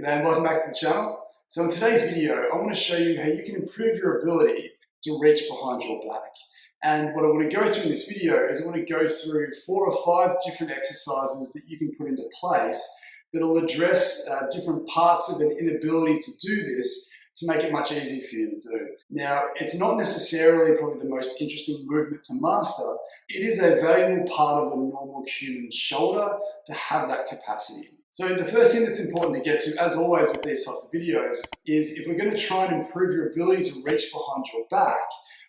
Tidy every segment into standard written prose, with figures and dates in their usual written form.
G'day and welcome back to the channel. So in today's video, I want to show you how you can improve your ability to reach behind your back. And what I want to go through in this video is I want to go through 4 or 5 different exercises that you can put into place that will address different parts of an inability to do this to make it much easier for you to do. Now, it's not necessarily probably the most interesting movement to master. It is a valuable part of the normal human shoulder to have that capacity. So the first thing that's important to get to, as always with these types of videos, is if we're going to try and improve your ability to reach behind your back,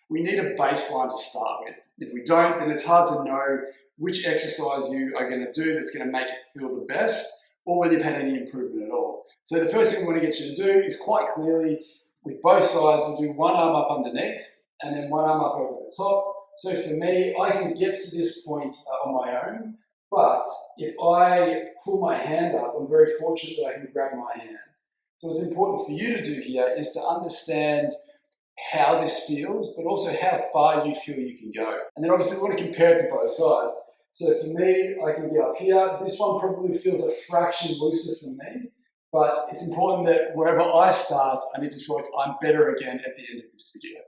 we need a baseline to start with. If we don't, then it's hard to know which exercise you are going to do that's going to make it feel the best, or whether you've had any improvement at all. So the first thing we want to get you to do is quite clearly, with both sides, we'll do one arm up underneath, and then one arm up over the top. So for me, I can get to this point on my own. But if I pull my hand up, I'm very fortunate that I can grab my hands. So what's important for you to do here is to understand how this feels, but also how far you feel you can go. And then obviously we want to compare it to both sides. So for me, I can get up here. This one probably feels a fraction looser for me, but it's important that wherever I start, I need to feel like I'm better again at the end of this video.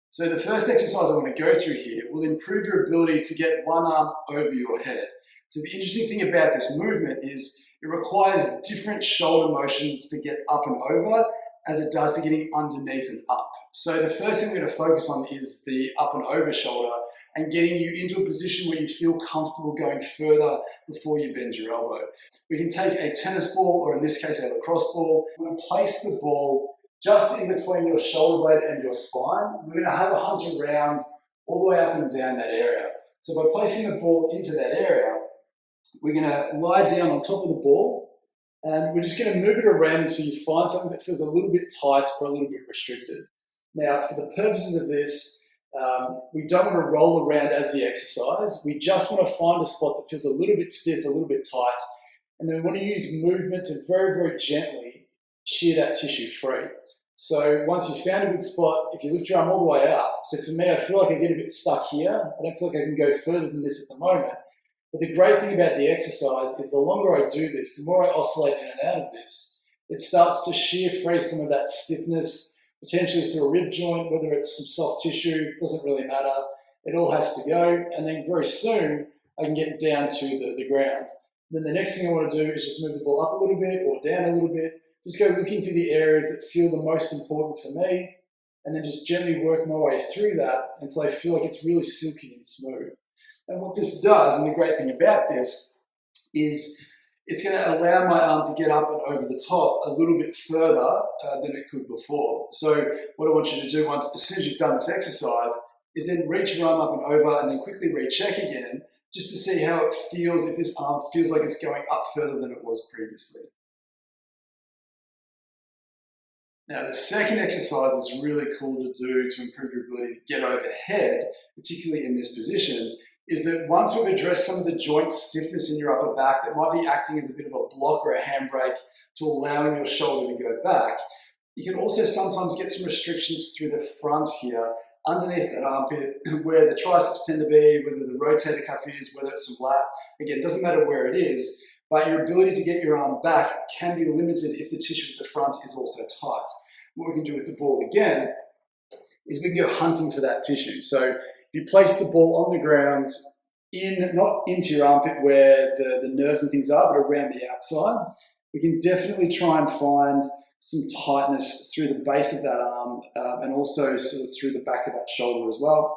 So the first exercise I want to go through here will improve your ability to get one arm over your head. So the interesting thing about this movement is it requires different shoulder motions to get up and over as it does to getting underneath and up. So the first thing we're going to focus on is the up and over shoulder and getting you into a position where you feel comfortable going further before you bend your elbow. We can take a tennis ball, or in this case a lacrosse ball. We're going to place the ball just in between your shoulder blade and your spine. We're going to have a hunt around all the way up and down that area. So by placing the ball into that area, we're going to lie down on top of the ball, and we're just going to move it around until you find something that feels a little bit tight or a little bit restricted. Now, for the purposes of this, we don't want to roll around as the exercise. We just want to find a spot that feels a little bit stiff, a little bit tight, and then we want to use movement to very, very gently shear that tissue free. So once you've found a good spot, if you lift your arm all the way up, so for me, I feel like I get a bit stuck here. I don't feel like I can go further than this at the moment. But the great thing about the exercise is the longer I do this, the more I oscillate in and out of this, it starts to shear free some of that stiffness, potentially through a rib joint, whether it's some soft tissue, doesn't really matter. It all has to go. And then very soon, I can get down to the ground. Then the next thing I want to do is just move the ball up a little bit or down a little bit. Just go looking for the areas that feel the most important for me, and then just gently work my way through that until I feel like it's really silky and smooth. And what this does, and the great thing about this, is it's going to allow my arm to get up and over the top a little bit further than it could before. So what I want you to do as soon as you've done this exercise is then reach your arm up and over and then quickly recheck again just to see how it feels, if this arm feels like it's going up further than it was previously. Now, the second exercise that's really cool to do to improve your ability to get overhead, particularly in this position, is that once we've addressed some of the joint stiffness in your upper back that might be acting as a bit of a block or a handbrake to allowing your shoulder to go back, you can also sometimes get some restrictions through the front here, underneath that armpit, where the triceps tend to be, whether the rotator cuff is, whether it's some lat. Again, it doesn't matter where it is, but your ability to get your arm back can be limited if the tissue at the front is also tight. What we can do with the ball again is we can go hunting for that tissue. So if you place the ball on the ground, not into your armpit where the nerves and things are, but around the outside, we can definitely try and find some tightness through the base of that arm and also sort of through the back of that shoulder as well.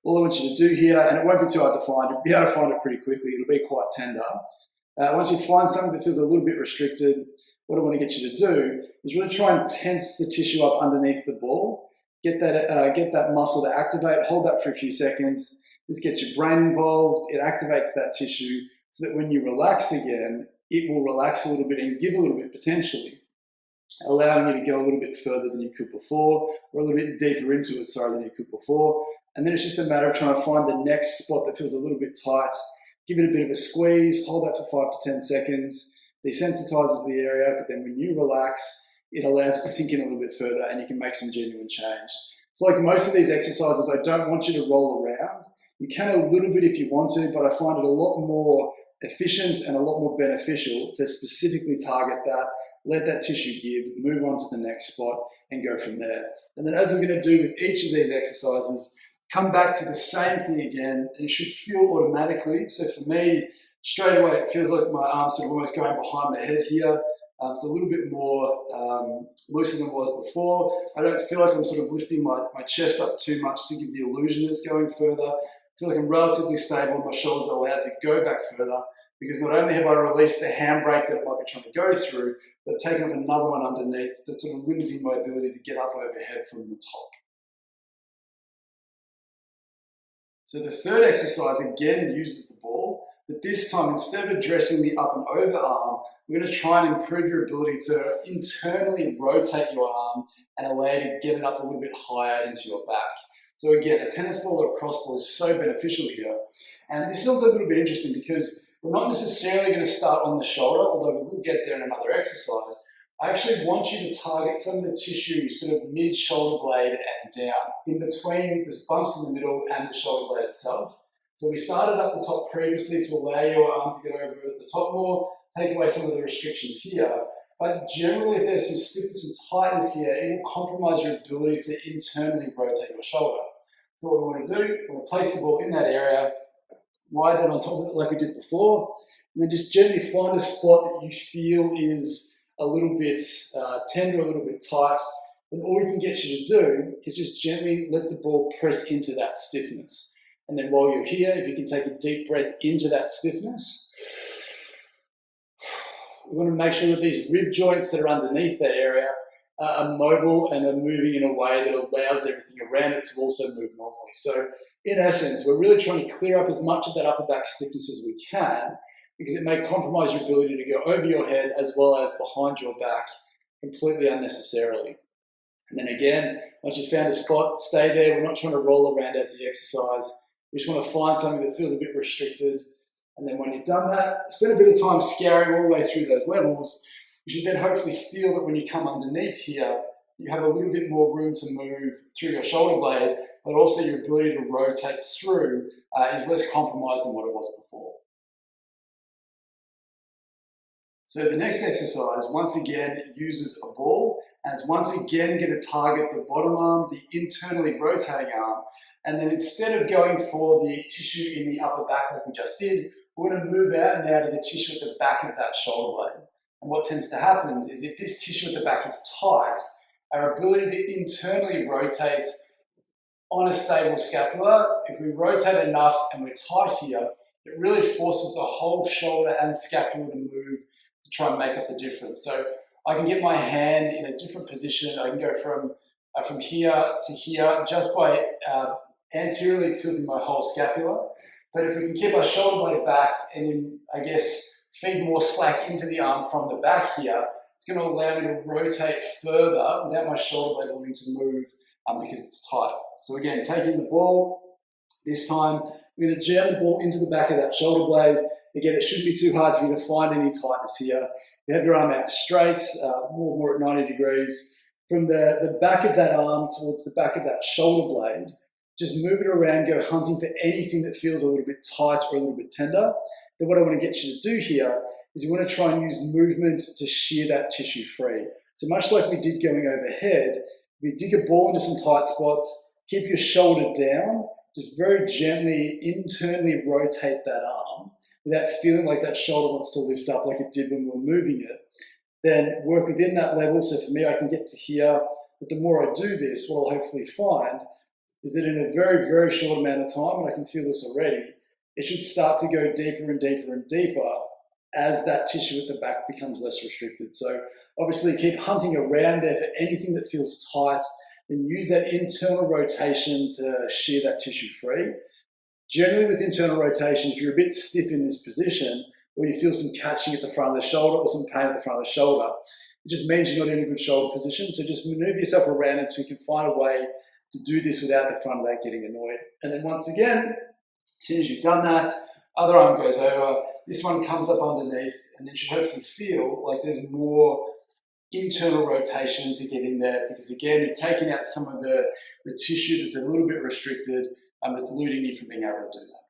All I want you to do here, and it won't be too hard to find, you'll be able to find it pretty quickly, it'll be quite tender. Once you find something that feels a little bit restricted, what I want to get you to do is really try and tense the tissue up underneath the ball. Get that muscle to activate, hold that for a few seconds. This gets your brain involved, it activates that tissue so that when you relax again, it will relax a little bit and give a little bit potentially, allowing you to go a little bit further than you could before, or a little bit deeper into it, than you could before. And then it's just a matter of trying to find the next spot that feels a little bit tight. Give it a bit of a squeeze, hold that for 5 to 10 seconds, desensitizes the area, but then when you relax, it allows it to sink in a little bit further and you can make some genuine change. So like most of these exercises, I don't want you to roll around. You can a little bit if you want to, but I find it a lot more efficient and a lot more beneficial to specifically target that, let that tissue give, move on to the next spot and go from there. And then as we're going to do with each of these exercises, come back to the same thing again, and it should feel automatically. So for me, straight away, it feels like my arms sort of almost going behind my head here. It's a little bit more looser than it was before. I don't feel like I'm sort of lifting my chest up too much to give the illusion it's going further. I feel like I'm relatively stable and my shoulders are allowed to go back further, because not only have I released the handbrake that it might be trying to go through, but I've taken off another one underneath that's sort of limiting my ability to get up overhead from the top. So the third exercise again uses the ball, but this time instead of addressing the up and over arm, we're going to try and improve your ability to internally rotate your arm and allow you to get it up a little bit higher into your back. So again, a tennis ball or a cross ball is so beneficial here. And this is also a little bit interesting because we're not necessarily going to start on the shoulder, although we will get there in another exercise. I actually want you to target some of the tissue sort of mid-shoulder blade and down, in between the bumps in the middle and the shoulder blade itself. So we started at the top previously to allow your arm to get over at the top more, take away some of the restrictions here. But generally, if there's some stiffness and tightness here, it will compromise your ability to internally rotate your shoulder. So what we want to do, we want to place the ball in that area, lie that on top of it like we did before, and then just gently find a spot that you feel is a little bit tender, a little bit tight. And all we can get you to do is just gently let the ball press into that stiffness. And then while you're here, if you can take a deep breath into that stiffness, we want to make sure that these rib joints that are underneath that area are mobile and are moving in a way that allows everything around it to also move normally. So in essence, we're really trying to clear up as much of that upper back stiffness as we can, because it may compromise your ability to go over your head as well as behind your back completely unnecessarily. And then again, once you've found a spot, stay there. We're not trying to roll around as the exercise. We just want to find something that feels a bit restricted. And then when you've done that, spend a bit of time scouring all the way through those levels. You should then hopefully feel that when you come underneath here, you have a little bit more room to move through your shoulder blade, but also your ability to rotate through is less compromised than what it was before. So the next exercise, once again, uses a ball, and it's once again going to target the bottom arm, the internally rotating arm, and then instead of going for the tissue in the upper back like we just did, we're going to move out now to the tissue at the back of that shoulder blade. And what tends to happen is if this tissue at the back is tight, our ability to internally rotate on a stable scapula, if we rotate enough and we're tight here, it really forces the whole shoulder and scapula to move to try and make up the difference. So I can get my hand in a different position. I can go from here to here just by anteriorly tilting my whole scapula. But if we can keep our shoulder blade back and then, I guess, feed more slack into the arm from the back here, it's going to allow me to rotate further without my shoulder blade wanting to move because it's tight. So again, taking the ball, this time we're going to jam the ball into the back of that shoulder blade. Again, it shouldn't be too hard for you to find any tightness here. You have your arm out straight, more at 90 degrees. From the back of that arm towards the back of that shoulder blade, just move it around, go hunting for anything that feels a little bit tight or a little bit tender. Then what I want to get you to do here is we want to try and use movement to shear that tissue free. So much like we did going overhead, we dig a ball into some tight spots, keep your shoulder down, just very gently internally rotate that arm without feeling like that shoulder wants to lift up like it did when we were moving it. Then work within that level. So for me, I can get to here, but the more I do this, what I'll hopefully find is that in a very, very short amount of time, and I can feel this already, it should start to go deeper and deeper and deeper as that tissue at the back becomes less restricted. So obviously keep hunting around there for anything that feels tight, then use that internal rotation to shear that tissue free. Generally with internal rotation, if you're a bit stiff in this position, or you feel some catching at the front of the shoulder or some pain at the front of the shoulder, it just means you're not in a good shoulder position. So just maneuver yourself around until you can find a way to do this without the front of that getting annoyed. And then once again, as soon as you've done that, other arm goes over, this one comes up underneath, and then you should hopefully feel like there's more internal rotation to get in there, because again, you've taken out some of the tissue that's a little bit restricted and it's eluding you from being able to do that.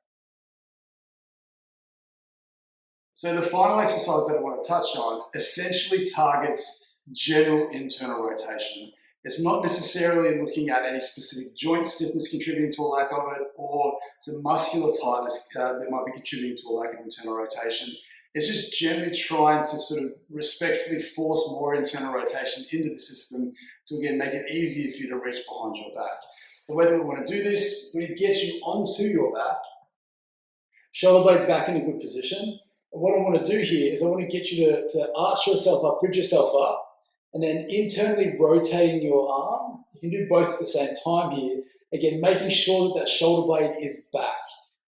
So the final exercise that I want to touch on essentially targets general internal rotation. It's not necessarily looking at any specific joint stiffness contributing to a lack of it, or some muscular tightness that might be contributing to a lack of internal rotation. It's just generally trying to sort of respectfully force more internal rotation into the system to again make it easier for you to reach behind your back. The way that we want to do this, we get you onto your back, shoulder blades back in a good position. And what I want to do here is I want to get you to arch yourself up, bridge yourself up, and then internally rotating your arm. You can do both at the same time here. Again, making sure that that shoulder blade is back.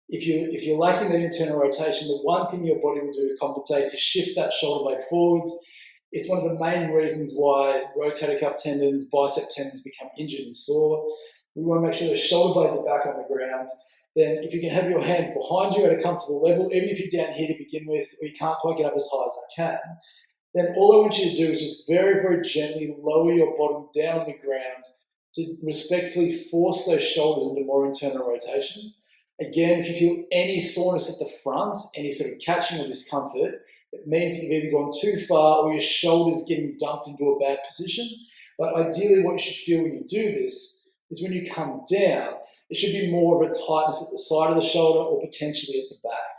If you're lacking that internal rotation, the one thing your body will do to compensate is shift that shoulder blade forwards. It's one of the main reasons why rotator cuff tendons, bicep tendons become injured and sore. We want to make sure the shoulder blades are back on the ground. Then if you can have your hands behind you at a comfortable level, even if you're down here to begin with, or you can't quite get up as high as I can, then all I want you to do is just very, very gently lower your bottom down on the ground to respectfully force those shoulders into more internal rotation. Again, if you feel any soreness at the front, any sort of catching or discomfort, it means that you've either gone too far or your shoulder's getting dumped into a bad position. But ideally what you should feel when you do this is when you come down, it should be more of a tightness at the side of the shoulder or potentially at the back.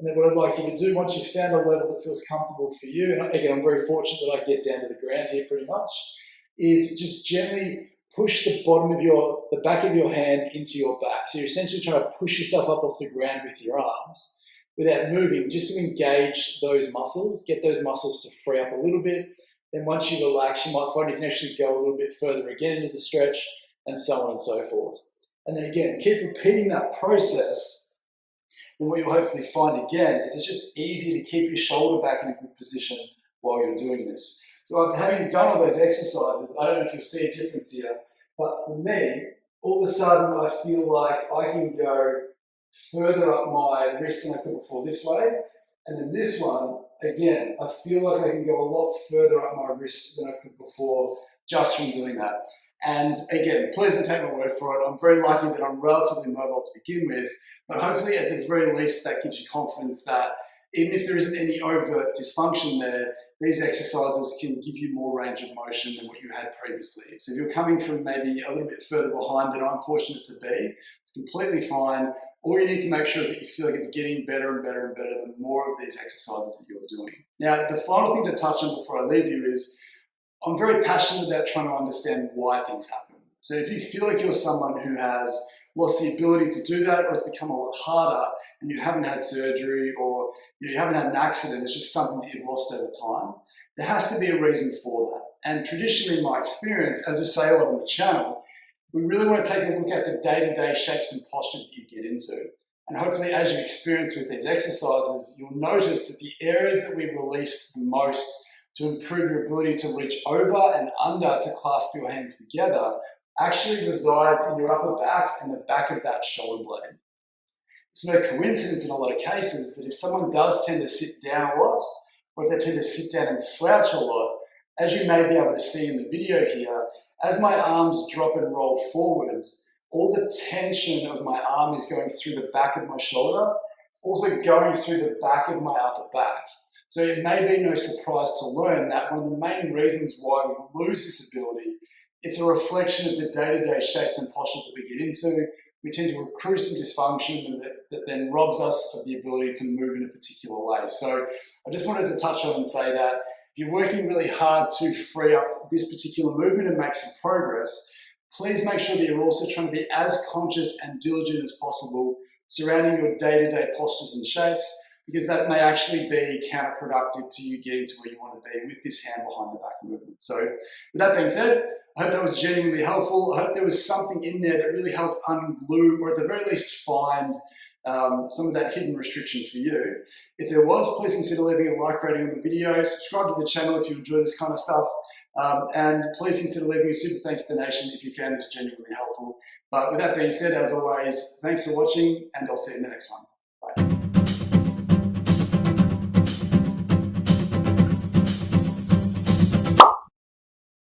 And then what I'd like you to do, once you've found a level that feels comfortable for you, and again, I'm very fortunate that I can get down to the ground here pretty much, is just gently push the back of your hand into your back. So you're essentially trying to push yourself up off the ground with your arms without moving, just to engage those muscles, get those muscles to free up a little bit. Then once you relax, you might find you can actually go a little bit further again into the stretch, and so on and so forth. And then again, keep repeating that process. And what you'll hopefully find again is it's just easy to keep your shoulder back in a good position while you're doing this. So after having done all those exercises, I don't know if you'll see a difference here, but for me, all of a sudden I feel like I can go further up my wrist than I could before this way. And then this one, again, I feel like I can go a lot further up my wrist than I could before just from doing that. And again, please don't take my word for it. I'm very lucky that I'm relatively mobile to begin with, but hopefully at the very least that gives you confidence that even if there isn't any overt dysfunction there, these exercises can give you more range of motion than what you had previously. So if you're coming from maybe a little bit further behind than I'm fortunate to be, it's completely fine. All you need to make sure is that you feel like it's getting better and better and better the more of these exercises that you're doing. Now, the final thing to touch on before I leave you is I'm very passionate about trying to understand why things happen. So if you feel like you're someone who has lost the ability to do that, or it's become a lot harder and you haven't had surgery, or you haven't had an accident, it's just something that you've lost over time, there has to be a reason for that. And traditionally, in my experience, as we say a lot on the channel, we really want to take a look at the day-to-day shapes and postures that you get into. And hopefully, as you experience with these exercises, you'll notice that the areas that we release the most to improve your ability to reach over and under to clasp your hands together actually resides in your upper back and the back of that shoulder blade. It's no coincidence in a lot of cases that if someone does tend to sit down a lot, or if they tend to sit down and slouch a lot, as you may be able to see in the video here, as my arms drop and roll forwards, all the tension of my arm is going through the back of my shoulder. It's also going through the back of my upper back. So it may be no surprise to learn that one of the main reasons why we lose this ability, it's a reflection of the day-to-day shapes and postures that we get into. We tend to accrue some dysfunction that then robs us of the ability to move in a particular way. So I just wanted to touch on and say that if you're working really hard to free up this particular movement and make some progress, please make sure that you're also trying to be as conscious and diligent as possible surrounding your day-to-day postures and shapes, because that may actually be counterproductive to you getting to where you want to be with this hand behind the back movement. So with that being said, I hope that was genuinely helpful. I hope there was something in there that really helped unglue, or at the very least find some of that hidden restriction for you. If there was, please consider leaving a like rating on the video, subscribe to the channel if you enjoy this kind of stuff, and please consider leaving a super thanks donation if you found this genuinely helpful. But with that being said, as always, thanks for watching, and I'll see you in the next one. Bye.